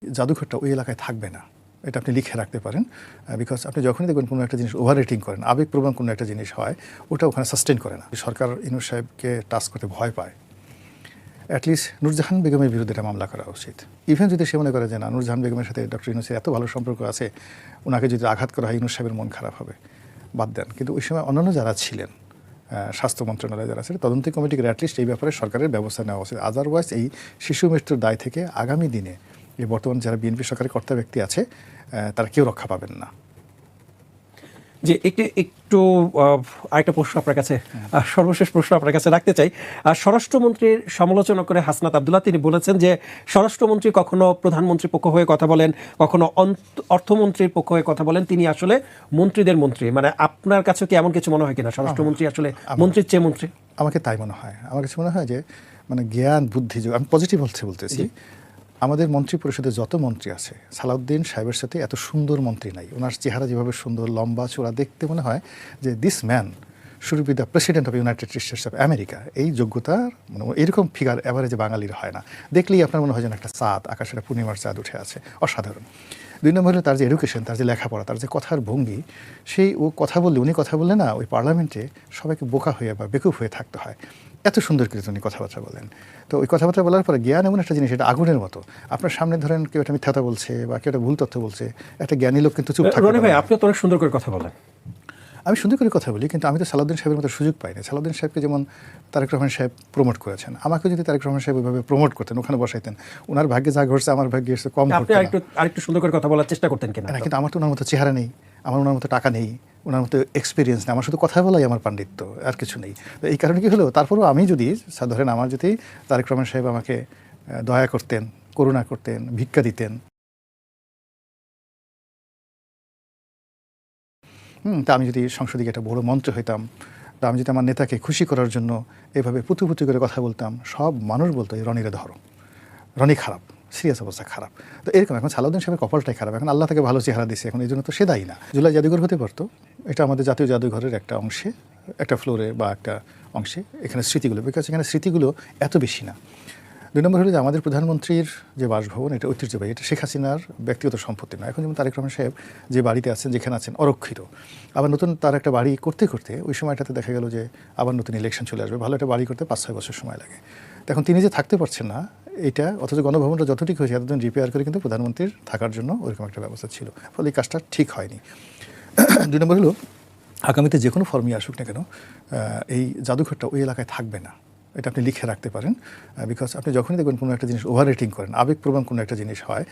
জাদুঘরটা ওই এলাকায় থাকবে না, এটা আপনি লিখে রাখতে পারেন। বিকজ আপনি যখনই দেখবেন কোনো একটা জিনিস ওভার রেটিং করেন, আবেগপ্রবণ কোনো একটা জিনিস হয়, ওটা ওখানে সাস্টেন করে না। সরকার ইউনূস সাহেবকে টাচ করতে ভয় পায়। অ্যাটলিস্ট নূরজাহান বেগমের বিরুদ্ধে এটা মামলা করা উচিত। ইভেন যদি সে মনে করে যে না, নূরজাহান বেগমের সাথে ডক্টর ইউনূসের এত ভালো সম্পর্ক আছে, ওনাকে যদি আঘাত করা হয় ইউনূস সাহেবের মন খারাপ হবে, বাদ দেন। কিন্তু ওই সময় অন্যান্য যারা ছিলেন, স্বাস্থ্য মন্ত্রণালয়ে যারা ছিলেন, তদন্তি কমিটিকে অ্যাটলিস্ট এই ব্যাপারে সরকারের ব্যবস্থা নেওয়া উচিত। আদারওয়াইজ এই শিশু মৃত্যুর দায় থেকে আগামী দিনে এই বর্তমান যারা বিএনপি সরকারের কর্তা ব্যক্তি আছে, তারা কেউ রক্ষা পাবেন না। যে একটু আরেকটা প্রশ্ন আপনার কাছে, সর্বশেষ প্রশ্ন আপনার কাছে রাখতে চাই। স্বরাষ্ট্রমন্ত্রীর সমালোচনা করে হাসনাত আব্দুল্লাহ তিনি বলেছেন যে স্বরাষ্ট্রমন্ত্রী কখনো প্রধানমন্ত্রীর পক্ষ হয়ে কথা বলেন, কখনো অর্থমন্ত্রীর পক্ষ হয়ে কথা বলেন, তিনি আসলে মন্ত্রীদের মন্ত্রী। মানে আপনার কাছে কি এমন কিছু মনে হয় কিনা স্বরাষ্ট্রমন্ত্রী আসলে মন্ত্রীর চেয়ে মন্ত্রী? আমাকে তাই মনে হয়। আমার কাছে মনে হয় যে মানে জ্ঞান বুদ্ধি, আমি পজিটিভ বলতেছি, আমাদের মন্ত্রী পরিষদে যত মন্ত্রী আছে, সালাউদ্দিন সাহেবের সাথে এত সুন্দর মন্ত্রী নাই। ওনার চেহারা যেভাবে সুন্দর, লম্বা চোরা, দেখতে মনে হয় যে this man should be the president of United states of America. এই যোগ্যতার মানে এরকম ফিগার এভারেজে বাঙালির হয় না। দেখলেই আপনার মনে হয় যেন একটা চাঁদ, আকাশের পূর্ণিমার চাঁদ উঠে আছে, অসাধারণ। দুই নম্বর হলো তার যে এডুকেশন, তার যে লেখাপড়া, তার যে কথার ভঙ্গি, সেই ও কথা বললে, উনি কথা বললে না ওই পার্লামেন্টে সবাইকে বোকা হয়ে বা বেকুব হয়ে থাকতে হয়। এত সুন্দর করে উনি কথাবার্তা বলেন। তো ওই কথাবার্তা বলার পরে জ্ঞান এমন একটা জিনিস, এটা আগুনের মতো। আপনার সামনে ধরেন কেউ একটা মিথ্যা কথা বলছে বা কেউ একটা ভুল তথ্য বলছে, একটা জ্ঞানী লোক কিন্তু চুপ থাকে। রনি ভাই, আপনি তো অনেক সুন্দর করে কথা বলেন। আমি সুন্দর করে কথা বলি, কিন্তু আমি তো সালাউদ্দিন সাহেবের মতো সুযোগ পাই না। সালাউদ্দিন সাহেবকে যেমন তারেক রহমান সাহেব প্রমোট করেছেন, আমাকে যদি তারেক রহমান সাহেব ওইভাবে প্রমোট করতেন, ওখানে বসাইতেন, ওনার ভাগ্যে যা ঘটছে আমার ভাগ্যে এসে কম ঘটছে। আপনি আরেকটু সুন্দর করে কথা বলার চেষ্টা করতেন কিনা? কিন্তু আমার তো ওনার মতো চেহারা নেই, আমার ওনার মতো টাকা নেই, ওনার মতো এক্সপিরিয়েন্স নেই, আমার শুধু কথা বলাই আমার পাণ্ডিত্য, আর কিছু নেই। তো এই কারণে কি হলো, তারপরেও আমি যদি ধরেন আমার যদি তারেক রহমান সাহেব আমাকে দয়া করতেন, করুণা করতেন, ভিক্ষা দিতেন, তা আমি যদি সংসদে একটা বড় মন্ত্র হইতাম, তা আমি যদি আমার নেতাকে খুশি করার জন্য এভাবে পুতু করে কথা বলতাম, সব মানুষ বলতো এই রনিরে ধরো, রনি খারাপ, সিরিয়াস অবস্থা খারাপ। তো এরকম এখন সালাউদ্দিন সাহেবের কপালটাই খারাপ। এখন আল্লাহ তাকে ভালো চেহারা দিচ্ছে, এখন এই জন্য তো সে দায়ী না। জুলাই জাদুঘর হতে পারতো, এটা আমাদের জাতীয় জাদুঘরের একটা অংশে, একটা ফ্লোরে বা একটা অংশে এখানে স্মৃতিগুলো, বিকজ এখানে স্মৃতিগুলো এত বেশি না। দুই নম্বর হলো যে আমাদের প্রধানমন্ত্রীর যে বাসভবন, এটা ঐতিহ্যবাহী, এটা শেখ হাসিনার ব্যক্তিগত সম্পত্তি নয়। এখন যেমন তারেক রহমান সাহেব যে বাড়িতে আছেন, যেখানে আছেন, অরক্ষিত। আবার নতুন তার একটা বাড়ি করতে করতে ওই সময়টাতে দেখা গেল যে আবার নতুন ইলেকশন চলে আসবে, ভালো একটা বাড়ি করতে 5-6 বছর সময় লাগে। এখন তিনি যে থাকতে পারছেন না এটা, অথচ গণভবনটা যতটুকু হয়েছে এতদিন রিপেয়ার করে কিন্তু প্রধানমন্ত্রীর থাকার জন্য ওইরকম একটা ব্যবস্থা ছিল, ফলে এই কাজটা ঠিক হয়নি। দুই নম্বর হলো আগামীতে যে কোনো ফর্মই আসুক না কেন, এই জাদুঘরটা ওই এলাকায় থাকবে না, এটা আপনি লিখে রাখতে পারেন। বিকজ আপনি যখনই দেখবেন কোনো একটা জিনিস ওভার রেটিং করেন, আবেগপ্রবণ কোনো একটা জিনিস হয়,